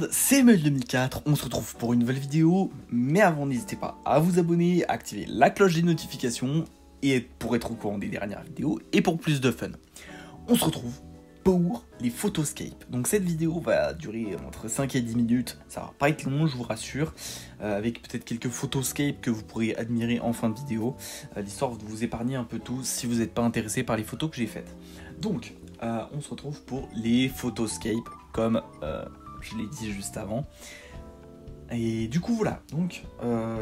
monde, c'est Meul2004, on se retrouve pour une nouvelle vidéo, mais avant n'hésitez pas à vous abonner, à activer la cloche des notifications et pour être au courant des dernières vidéos et pour plus de fun. On se retrouve pour les photoscapes. Donc cette vidéo va durer entre 5 et 10 minutes, ça va pas être long je vous rassure, avec peut-être quelques photoscapes que vous pourrez admirer en fin de vidéo, l'histoire de vous épargner un peu tout si vous n'êtes pas intéressé par les photos que j'ai faites. Donc on se retrouve pour les photoscapes comme je l'ai dit juste avant. Et du coup voilà, donc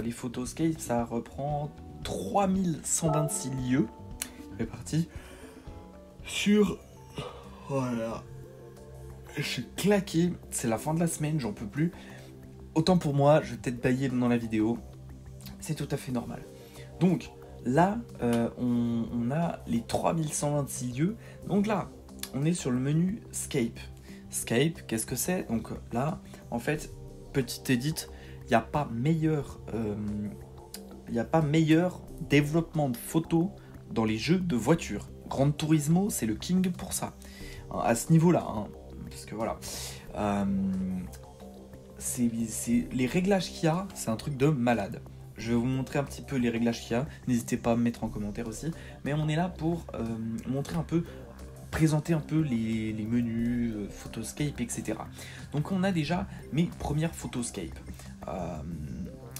les photoscapes ça reprend 3126 lieux répartis sur... Voilà. Je suis claqué, c'est la fin de la semaine, j'en peux plus. Autant pour moi, je vais peut-être bailler dans la vidéo, c'est tout à fait normal. Donc là, on a les 3126 lieux. Donc là, on est sur le menu Scape. Scape, qu'est-ce que c'est? Donc là, en fait, petite édite, il n'y a pas meilleur développement de photos dans les jeux de voitures. Gran Turismo, c'est le king pour ça. À ce niveau-là, hein, parce que voilà, les réglages qu'il y a, c'est un truc de malade. Je vais vous montrer un petit peu les réglages qu'il y a. N'hésitez pas à me mettre en commentaire aussi. Mais on est là pour montrer un peu, présenter un peu les menus, photoscape, etc. Donc on a déjà mes premières photoscapes.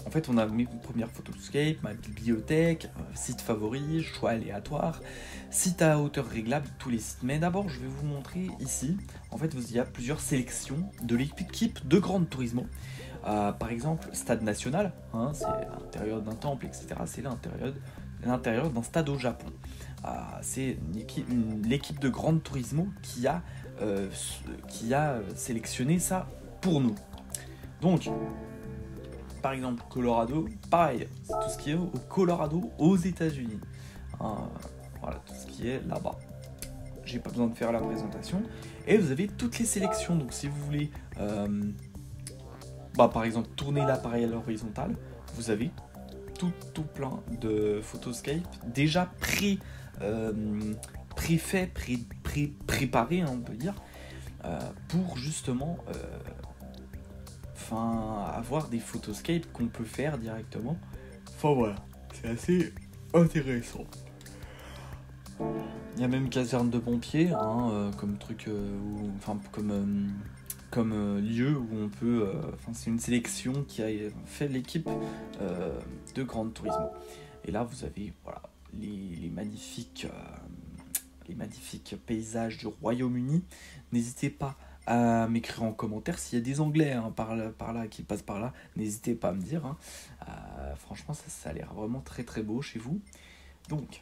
En fait, on a mes premières photoscapes, ma bibliothèque, site favori, choix aléatoire, site à hauteur réglable, tous les sites. Mais d'abord, je vais vous montrer ici. En fait, il y a plusieurs sélections de l'équipe de Gran Turismo. Par exemple, Stade National, hein, c'est l'intérieur d'un temple, etc. C'est l'intérieur d'un stade au Japon. C'est l'équipe de Gran Turismo qui a sélectionné ça pour nous. Donc, par exemple, Colorado, pareil, c'est tout ce qui est au Colorado, aux États-Unis. Voilà, tout ce qui est là-bas. J'ai pas besoin de faire la présentation. Et vous avez toutes les sélections. Donc, si vous voulez, par exemple, tourner l'appareil à l'horizontale, vous avez tout plein de photoscapes déjà préparés, hein, on peut dire, pour justement. Avoir des photoscapes qu'on peut faire directement. Enfin voilà, c'est assez intéressant. Il y a même caserne de pompiers, hein, comme truc, comme lieu où on peut. C'est une sélection qui a fait l'équipe de Gran Turismo. Et là, vous avez voilà les magnifiques paysages du Royaume-Uni. N'hésitez pas à m'écrire en commentaire s'il y a des anglais, hein, par là qui passent par là, n'hésitez pas à me dire, hein. Franchement ça a l'air vraiment très très beau chez vous. Donc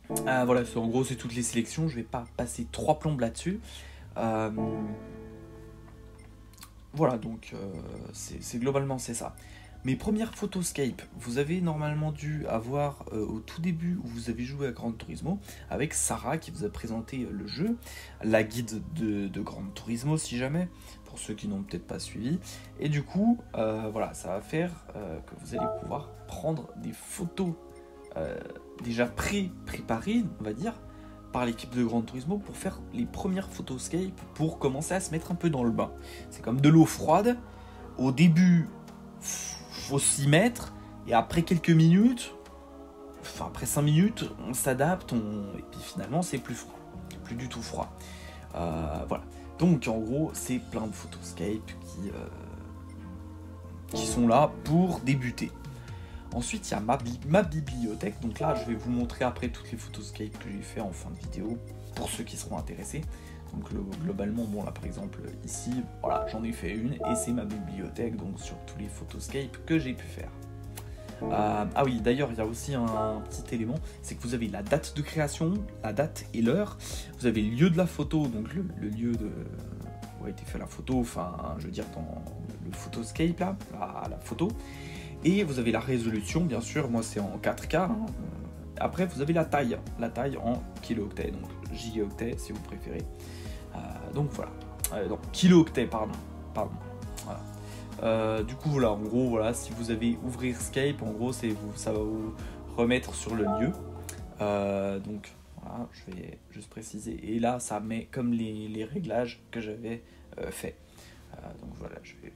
voilà, en gros c'est toutes les sélections, je vais pas passer 3 plombes là-dessus. Voilà, donc c'est globalement c'est ça. Mes premières photoscapes, vous avez normalement dû avoir au tout début où vous avez joué à Gran Turismo avec Sarah qui vous a présenté le jeu, la guide de Gran Turismo si jamais, pour ceux qui n'ont peut-être pas suivi. Et du coup, voilà, ça va faire que vous allez pouvoir prendre des photos déjà préparées, on va dire, par l'équipe de Gran Turismo pour faire les premières photoscapes, pour commencer à se mettre un peu dans le bain. C'est comme de l'eau froide, au début... faut s'y mettre, et après quelques minutes, après 5 minutes, on s'adapte, et puis finalement c'est plus froid, plus du tout froid. Voilà, donc en gros c'est plein de photoscapes qui sont là pour débuter. Ensuite il y a ma bibliothèque, donc là je vais vous montrer après toutes les photoscapes que j'ai fait en fin de vidéo, pour ceux qui seront intéressés. Donc globalement, bon là par exemple ici, voilà, j'en ai fait une et c'est ma bibliothèque, donc sur tous les photoscapes que j'ai pu faire. Ah oui, d'ailleurs il y a aussi un petit élément, c'est que vous avez la date de création, la date et l'heure, vous avez le lieu de la photo, donc le lieu où a été fait la photo, enfin je veux dire dans le photoscape là, la photo, et vous avez la résolution, bien sûr, moi c'est en 4K, hein. Après vous avez la taille en kilo-octets, donc gigaoctets si vous préférez. Donc voilà, donc kilo-octets, pardon. Voilà. Du coup voilà, en gros voilà, si vous avez ouvrir Scape, en gros ça va vous remettre sur le lieu. Donc voilà, je vais juste préciser. Et là ça met comme les réglages que j'avais fait. Donc voilà, je vais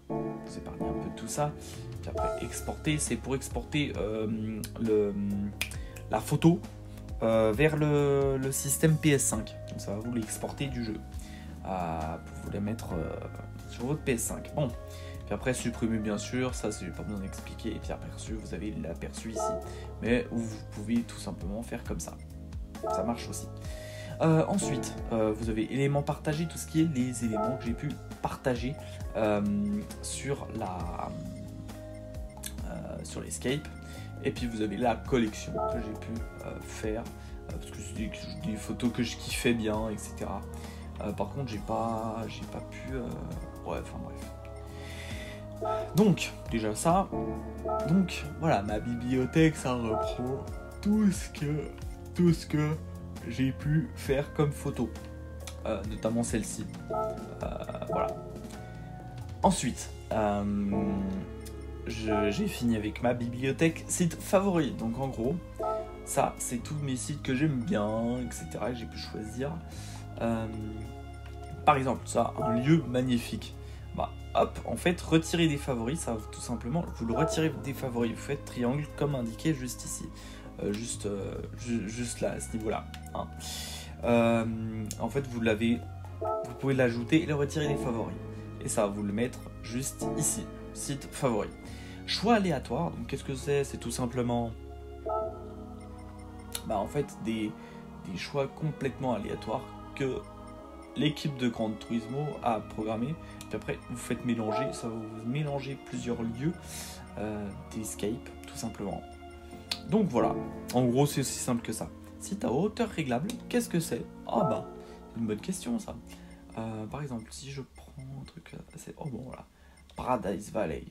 vous épargner un peu de tout ça. Puis après, exporter, c'est pour exporter la photo vers le système PS5. Donc ça va vous l'exporter du jeu pour vous les mettre sur votre PS5. Bon, puis après supprimer bien sûr, ça j'ai pas besoin d'expliquer. Et puis aperçu, vous avez l'aperçu ici, mais vous pouvez tout simplement faire comme ça. Ça marche aussi. Ensuite, vous avez éléments partagés, tout ce qui est les éléments que j'ai pu partager sur l'Escape. Et puis vous avez la collection que j'ai pu faire parce que c'est des photos que je kiffais bien, etc. Par contre, j'ai pas pu. Ouais, enfin bref. Donc déjà ça. Donc voilà, ma bibliothèque, ça reprend tout ce que j'ai pu faire comme photo, notamment celle-ci. Voilà. Ensuite, j'ai fini avec ma bibliothèque site favori. Donc en gros, ça c'est tous mes sites que j'aime bien, etc. que j'ai pu choisir. Par exemple, ça, un lieu magnifique. Bah, hop, en fait, retirer des favoris, ça tout simplement, vous le retirez des favoris, vous faites triangle comme indiqué juste ici. Juste là, à ce niveau-là. Hein. En fait, vous pouvez l'ajouter et le retirer des favoris. Et ça va vous le mettre juste ici, site favori. Choix aléatoire, donc qu'est-ce que c'est? C'est tout simplement en fait des choix complètement aléatoires que l'équipe de Gran Turismo a programmé. Puis après, vous faites mélanger, ça va vous mélanger plusieurs lieux d'escape, tout simplement. Donc voilà, en gros c'est aussi simple que ça. Site à hauteur réglable, qu'est-ce que c'est? Ah bah, c'est une bonne question ça. Par exemple, si je prends un truc, oh bon voilà, Paradise Valley.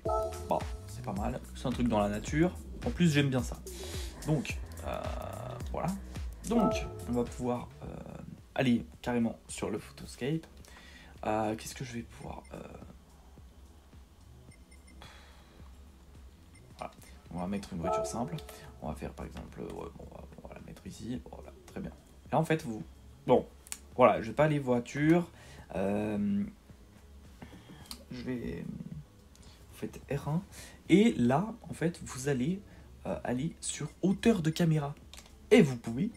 Bon, c'est pas mal, c'est un truc dans la nature. En plus j'aime bien ça. Donc voilà. Donc on va pouvoir aller carrément sur le Photoscape. Qu'est-ce que je vais pouvoir voilà. On va mettre une voiture simple. On va faire par exemple, on va la mettre ici. Voilà, très bien. Là en fait, voilà, je vais pas aller voiture. Vous faites R1 et là, en fait, vous allez aller sur hauteur de caméra et vous pouvez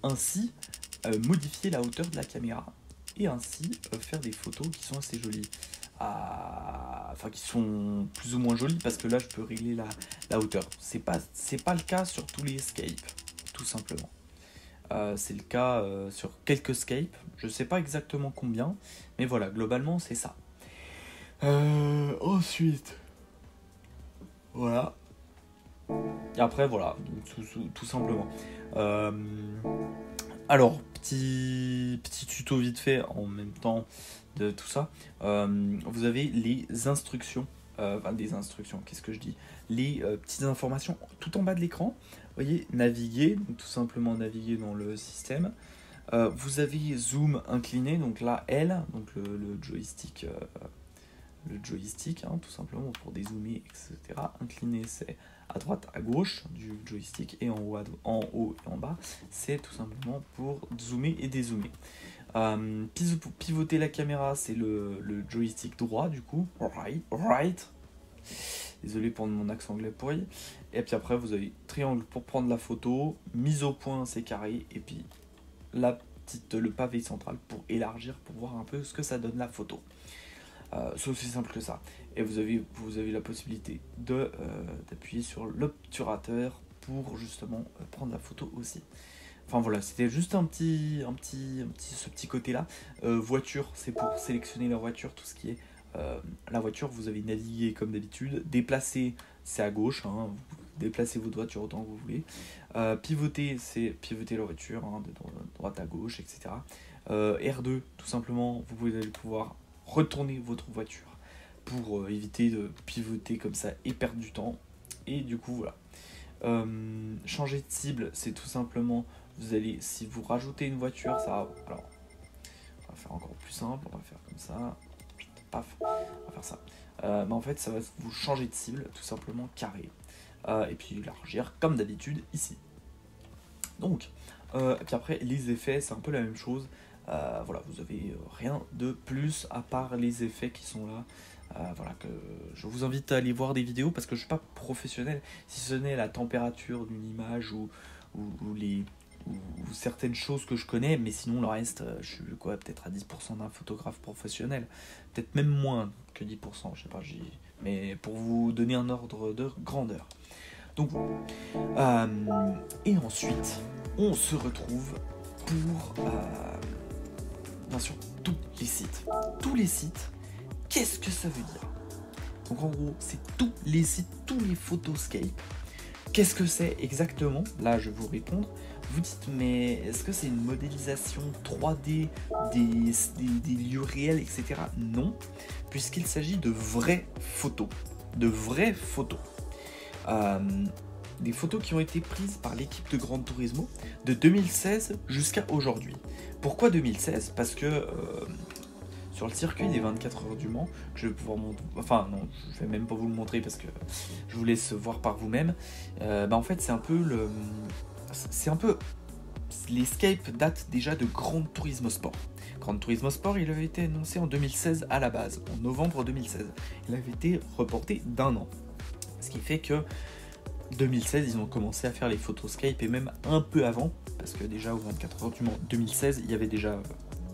ainsi modifier la hauteur de la caméra et ainsi faire des photos qui sont assez jolies. Enfin qui sont plus ou moins jolies parce que là je peux régler la hauteur. C'est pas le cas sur tous les escapes, tout simplement. C'est le cas sur quelques escapes, je sais pas exactement combien, mais voilà, globalement c'est ça. Ensuite, voilà. Et après voilà, tout simplement. Alors, petit tuto vite fait en même temps de tout ça. Vous avez les instructions. Des instructions, qu'est-ce que je dis? Les petites informations tout en bas de l'écran. Vous voyez, naviguer, donc tout simplement naviguer dans le système. Vous avez zoom incliné, donc là, L, donc le joystick, hein, tout simplement pour dézoomer, etc. Incliné, c'est à droite, à gauche du joystick, et en haut et en bas, c'est tout simplement pour zoomer et dézoomer. Pivoter la caméra, c'est le joystick droit, du coup, right. Désolé pour mon accent anglais pourri. Et puis après, vous avez triangle pour prendre la photo, mise au point, c'est carré, et puis le pavé central pour élargir, pour voir un peu ce que ça donne la photo. C'est aussi simple que ça. Et vous avez la possibilité d'appuyer sur l'obturateur pour justement prendre la photo aussi. Enfin voilà, c'était juste ce petit côté-là. Voiture, c'est pour sélectionner la voiture, tout ce qui est la voiture. Vous avez navigué comme d'habitude. Déplacer, c'est à gauche. Hein, vous déplacez votre voiture autant que vous voulez. Pivoter, c'est pivoter la voiture hein, de droite à gauche, etc. R2, tout simplement, vous pouvez pouvoir retourner votre voiture pour éviter de pivoter comme ça et perdre du temps. Et du coup, voilà. Changer de cible, c'est tout simplement, si vous rajoutez une voiture, ça va, alors, on va faire encore plus simple, on va faire comme ça, paf, on va faire ça. En fait, ça va vous changer de cible, tout simplement carré. Et puis élargir comme d'habitude ici. Donc, et puis après, les effets, c'est un peu la même chose. Voilà, vous avez rien de plus à part les effets qui sont là. Voilà, que je vous invite à aller voir des vidéos parce que je suis pas professionnel, si ce n'est la température d'une image ou certaines choses que je connais, mais sinon le reste, je suis quoi, peut-être à 10% d'un photographe professionnel, peut-être même moins que 10%, je sais pas, mais pour vous donner un ordre de grandeur. Donc, et ensuite, on se retrouve pour, bien sûr, tous les sites. Tous les sites, qu'est-ce que ça veut dire? Donc en gros, c'est tous les sites, tous les photoscapes. Qu'est-ce que c'est exactement? Là, je vais vous répondre. Vous dites, mais est-ce que c'est une modélisation 3D des lieux réels, etc. Non, puisqu'il s'agit de vraies photos. De vraies photos. Des photos qui ont été prises par l'équipe de Gran Turismo de 2016 jusqu'à aujourd'hui. Pourquoi 2016? Parce que sur le circuit des 24 heures du Mans, que je vais pouvoir montrer, enfin non, je vais même pas vous le montrer parce que je vous laisse voir par vous-même. En fait, c'est un peu, l'escape date déjà de Gran Turismo Sport. Gran Turismo Sport, il avait été annoncé en 2016 à la base, en novembre 2016. Il avait été reporté d'1 an, ce qui fait que 2016, ils ont commencé à faire les photoscapes et même un peu avant, parce que déjà au 24 heures du Mans 2016, il y avait déjà,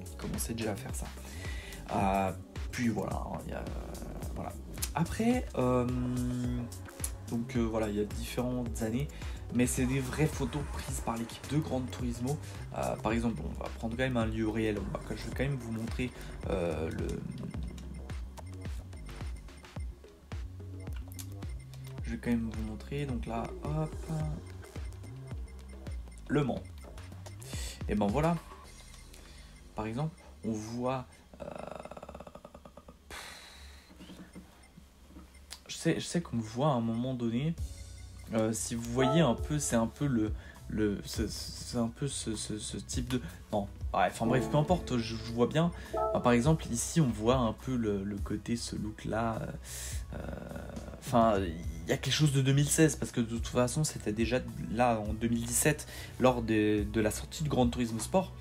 ils commençaient déjà à faire ça. Puis voilà, voilà. Après, voilà, il y a différentes années, mais c'est des vraies photos prises par l'équipe de Gran Turismo. Par exemple, on va prendre quand même un lieu réel. Je vais quand même vous montrer Je vais quand même vous montrer. Donc là, hop, Le Mans. Et ben voilà. Par exemple, on voit. Je sais qu'on voit à un moment donné. Si vous voyez un peu, c'est un peu c'est un peu ce type de. Non, enfin bref, peu importe, je vois bien. Par exemple, ici, on voit un peu le côté, ce look-là. Enfin, il y a quelque chose de 2016, parce que de toute façon, c'était déjà là en 2017, lors de la sortie de Gran Turismo Sport.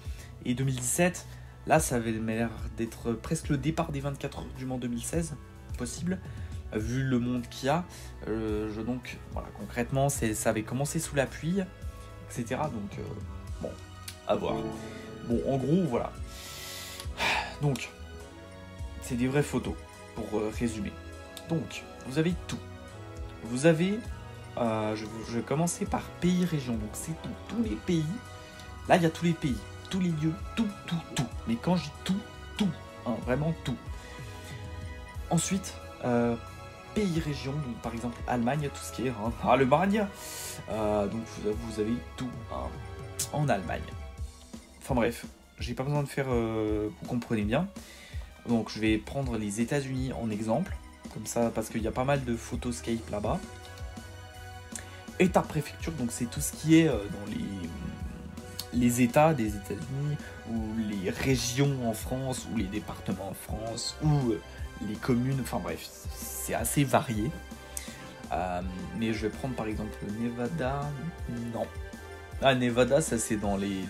Et 2017, là, ça avait l'air d'être presque le départ des 24 heures du Mans 2016, possible. Vu le monde qu'il y a, donc voilà, concrètement, ça avait commencé sous la pluie, etc. Donc, bon, à voir. Bon, en gros, voilà. Donc, c'est des vraies photos, pour résumer. Donc, vous avez tout. Vous avez, je vais commencer par pays-région. Donc, c'est tous les pays. Là, il y a tous les pays, tous les lieux, tout. Mais quand je dis tout, hein, vraiment tout. Ensuite, pays-région, donc par exemple Allemagne, tout ce qui est Allemagne. Donc vous avez tout en Allemagne. Enfin bref, j'ai pas besoin de faire, vous comprenez bien. Donc je vais prendre les États-Unis en exemple, comme ça, parce qu'il y a pas mal de photoscape là-bas. État-préfecture, donc c'est tout ce qui est dans les États des États-Unis, ou les régions en France, ou les départements en France, ou les communes, enfin bref, c'est assez varié. Mais je vais prendre par exemple le Nevada. Non. Nevada, ça c'est dans les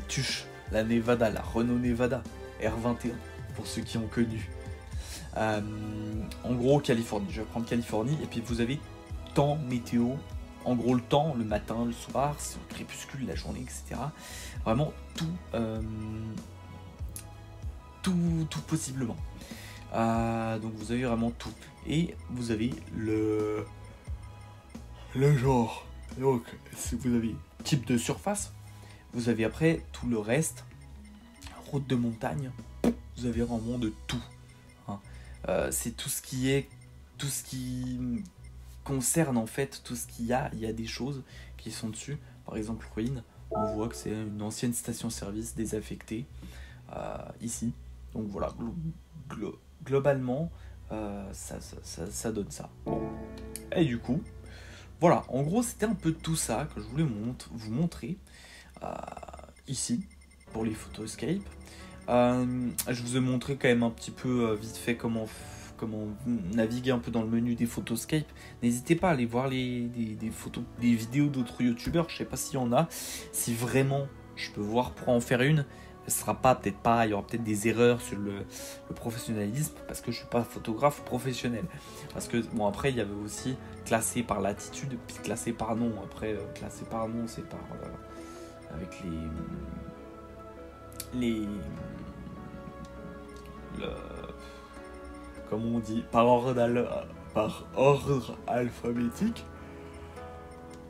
tuches. La Nevada, la Renault Nevada R21, pour ceux qui ont connu. En gros, Californie. Je vais prendre Californie, et puis vous avez temps, météo. En gros, le temps, le matin, le soir, c'est le crépuscule, la journée, etc. Vraiment tout possiblement. Donc vous avez vraiment tout. Et vous avez le genre. Donc si vous avez type de surface, vous avez après tout le reste. Route de montagne, vous avez vraiment de tout. C'est tout ce qui concerne en fait tout ce qu'il y a. Il y a des choses qui sont dessus. Par exemple, ruine, on voit que c'est une ancienne station-service désaffectée ici. Donc voilà, globalement, ça donne ça. Bon. Et du coup, voilà, en gros, c'était un peu tout ça que je voulais vous montrer ici, pour les photoscapes. Je vous ai montré quand même un petit peu vite fait comment naviguer un peu dans le menu des photoscapes. N'hésitez pas à aller voir des vidéos d'autres youtubeurs, je sais pas s'il y en a, si vraiment je peux voir pour en faire une, ce sera pas, peut-être pas, il y aura peut-être des erreurs sur le professionnalisme, parce que je suis pas photographe professionnel. Parce que, bon, après, il y avait aussi classé par latitude, puis classé par nom. Après, classé par nom, c'est par... avec les comment on dit, par ordre alphabétique.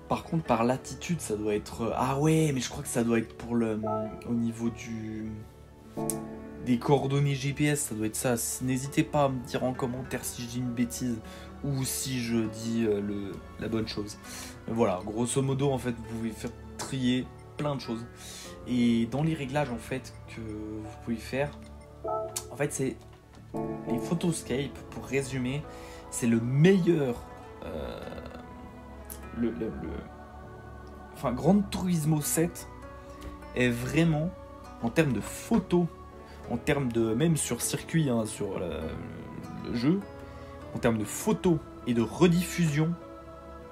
Par contre, par latitude, ça doit être... Ah ouais, mais je crois que ça doit être pour au niveau des coordonnées GPS, ça doit être ça. N'hésitez pas à me dire en commentaire si je dis une bêtise ou si je dis la bonne chose. Voilà, grosso modo, en fait, vous pouvez faire trier plein de choses. Et dans les réglages, en fait, que vous pouvez faire, en fait, c'est les Photoscape, pour résumer, c'est le meilleur... Enfin, Gran Turismo 7 est vraiment, en termes de photos, en termes de... Même sur circuit, hein, sur le jeu, en termes de photos et de rediffusion,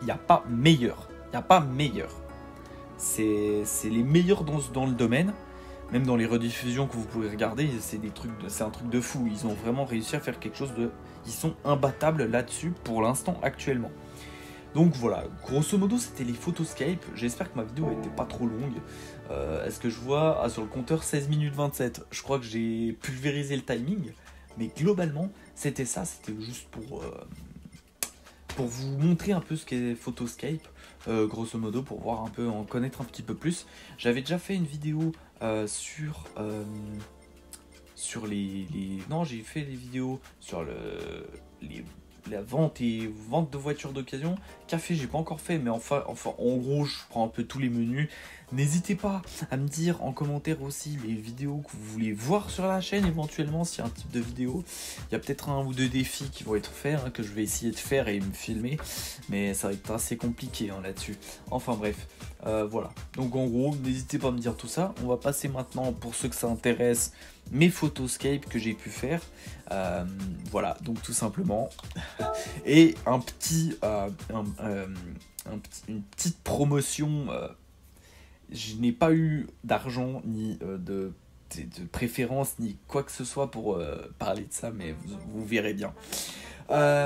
il n'y a pas meilleur. Il n'y a pas meilleur. C'est les meilleurs dans le domaine. Même dans les rediffusions que vous pouvez regarder, c'est un truc de fou. Ils ont vraiment réussi à faire quelque chose de... Ils sont imbattables là-dessus pour l'instant actuellement. Donc voilà, grosso modo c'était les Photoscape. J'espère que ma vidéo n'était pas trop longue. Est-ce que je vois sur le compteur 16 minutes 27. Je crois que j'ai pulvérisé le timing. Mais globalement, c'était ça. C'était juste pour vous montrer un peu ce qu'est Photoscape. Grosso modo, pour voir un peu, en connaître un petit peu plus. J'avais déjà fait une vidéo sur les... Non, j'ai fait des vidéos sur la vente de voitures d'occasion. Café, j'ai pas encore fait, mais enfin, en gros, je prends un peu tous les menus. N'hésitez pas à me dire en commentaire aussi les vidéos que vous voulez voir sur la chaîne, éventuellement, s'il y a un type de vidéo. Il y a peut-être 1 ou 2 défis qui vont être faits, hein, que je vais essayer de faire et me filmer, mais ça va être assez compliqué, hein, là-dessus. Enfin bref, voilà. Donc en gros, n'hésitez pas à me dire tout ça. On va passer maintenant, pour ceux que ça intéresse, mes Photoscape que j'ai pu faire. Voilà, donc tout simplement. Et une petite promotion. Je n'ai pas eu d'argent ni de préférence ni quoi que ce soit pour parler de ça, mais vous verrez bien.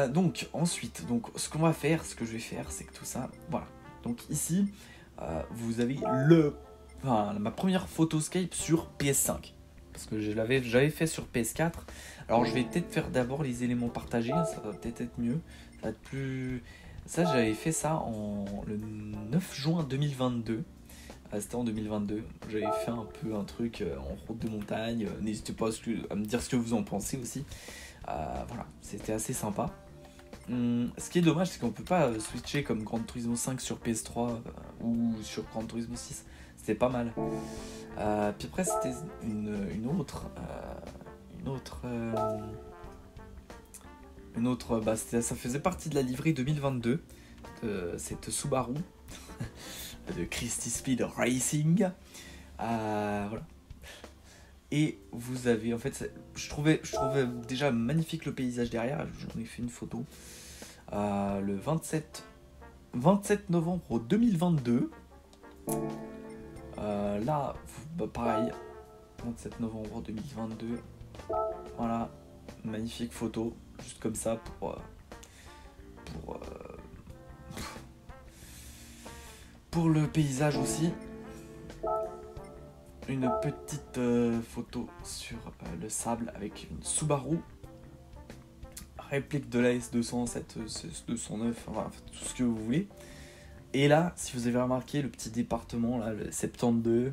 Donc ensuite, ce qu'on va faire, ce que je vais faire, c'est que tout ça, voilà. Donc ici, vous avez ma première Photoscape sur PS5, parce que j'avais fait sur PS4. Alors je vais peut-être faire d'abord les éléments partagés, ça va peut-être être mieux, ça va être plus... Ça, j'avais fait ça le 9 juin 2022. C'était en 2022, j'avais fait un truc en route de montagne. N'hésitez pas à me dire ce que vous en pensez aussi. Voilà, c'était assez sympa. Ce qui est dommage, c'est qu'on peut pas switcher comme Gran Turismo 5 sur PS3 ou sur Gran Turismo 6. C'était pas mal. Puis après, c'était une autre, ça faisait partie de la livrée 2022 de cette Subaru. De Christie Speed Racing. Voilà. Et vous avez, en fait, je trouvais déjà magnifique le paysage derrière. J'en ai fait une photo. Le 27 novembre 2022. Là, pareil. 27 novembre 2022. Voilà. Magnifique photo. Juste comme ça pour le paysage aussi. Une petite photo sur le sable avec une Subaru, réplique de la S200, cette S209, enfin tout ce que vous voulez. Et là, si vous avez remarqué, le petit département, là, le 72,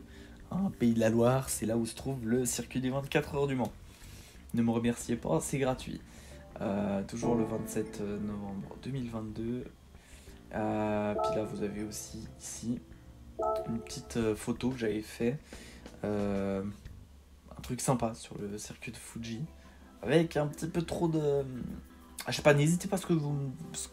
hein, Pays de la Loire, c'est là où se trouve le circuit des 24 heures du Mans. Ne me remerciez pas, c'est gratuit. Toujours le 27 novembre 2022. Puis là vous avez aussi ici une petite photo que j'avais fait, un truc sympa sur le circuit de Fuji avec un petit peu trop de... Je sais pas, n'hésitez pas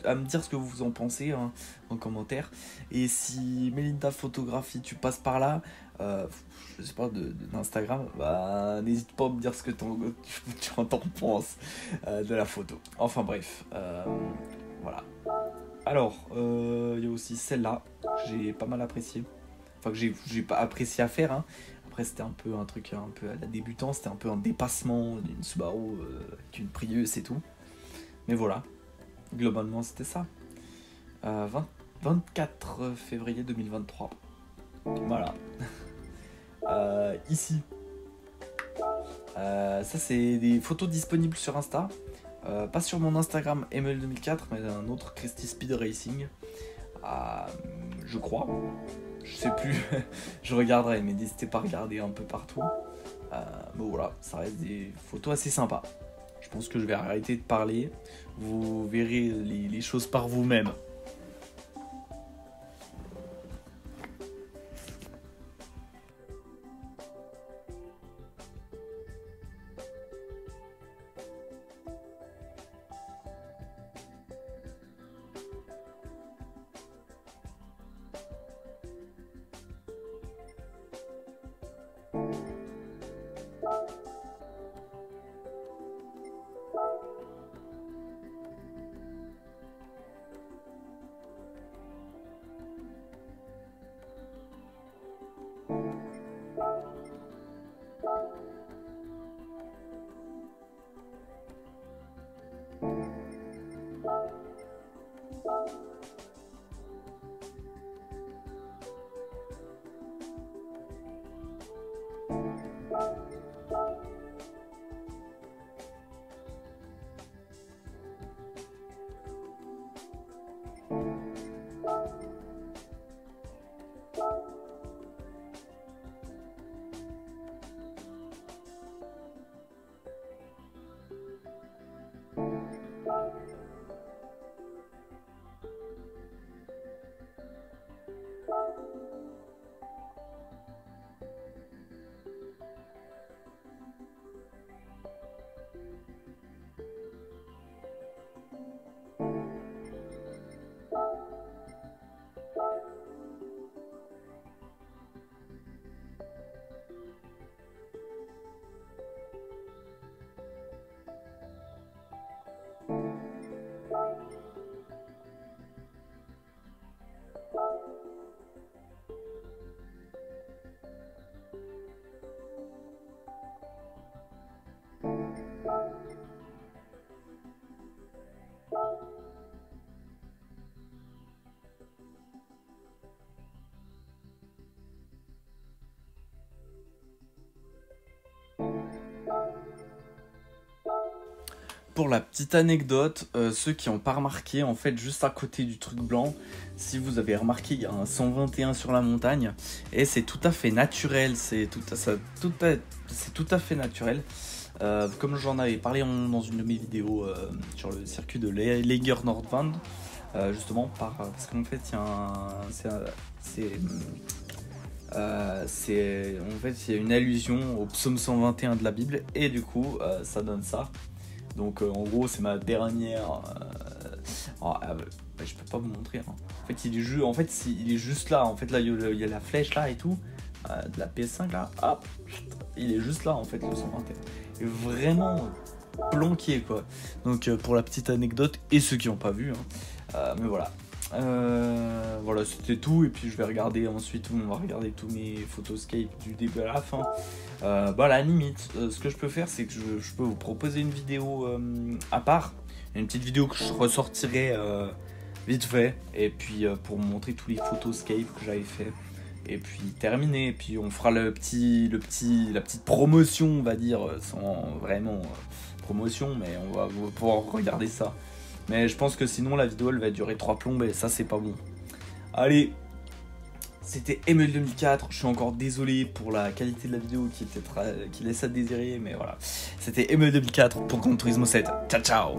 à me dire ce que vous en pensez, hein, en commentaire. Et si Melinda Photographie, tu passes par là, je sais pas, d'Instagram, bah n'hésite pas à me dire ce que tu en penses de la photo. Enfin bref, voilà. Alors, il y a aussi celle-là, que j'ai pas mal apprécié. Enfin, que j'ai pas apprécié à faire, hein. après c'était un peu un truc un peu à la débutant, c'était un peu un dépassement d'une Subaru avec une Prius et tout. Mais voilà, globalement c'était ça. 24 février 2023. Voilà. Ici. Ça c'est des photos disponibles sur Insta. Pas sur mon Instagram ML2004, mais un autre Christy Speed Racing. Je crois. Je sais plus. Je regarderai, mais n'hésitez pas à regarder un peu partout. Bon voilà, ça reste des photos assez sympas. Je pense que je vais arrêter de parler. Vous verrez les choses par vous-même. Pour la petite anecdote, ceux qui n'ont pas remarqué, en fait, juste à côté du truc blanc, si vous avez remarqué, il y a un 121 sur la montagne, et c'est tout à fait naturel, c'est tout à fait naturel. Comme j'en avais parlé dans une de mes vidéos sur le circuit de Lager Nordwand, justement, parce qu'en fait, il y a une allusion au psaume 121 de la Bible, et du coup, ça donne ça. Donc en gros c'est ma dernière. Je peux pas vous montrer. Hein. En fait il est juste là. En fait là il y a la flèche là et tout de la PS5 là. Hop, il est juste là en fait le 121. Il est vraiment planqué quoi. Donc pour la petite anecdote et ceux qui n'ont pas vu. Hein. Mais voilà. Voilà c'était tout et puis je vais regarder ensuite. On va regarder tous mes photoscapes du début à la fin. À la limite, ce que je peux faire, c'est que je peux vous proposer une vidéo à part, une petite vidéo que je ressortirai vite fait, et puis pour vous montrer tous les photoscapes que j'avais fait, et puis terminer, et puis on fera la petite promotion, on va dire, sans vraiment promotion, mais on va pouvoir regarder ça. Mais je pense que sinon la vidéo elle va durer 3 plombes, et ça c'est pas bon. Allez, c'était ML2004, je suis encore désolé pour la qualité de la vidéo qui laisse à désirer, mais voilà. C'était ML2004 pour Gran Turismo 7. Ciao ciao.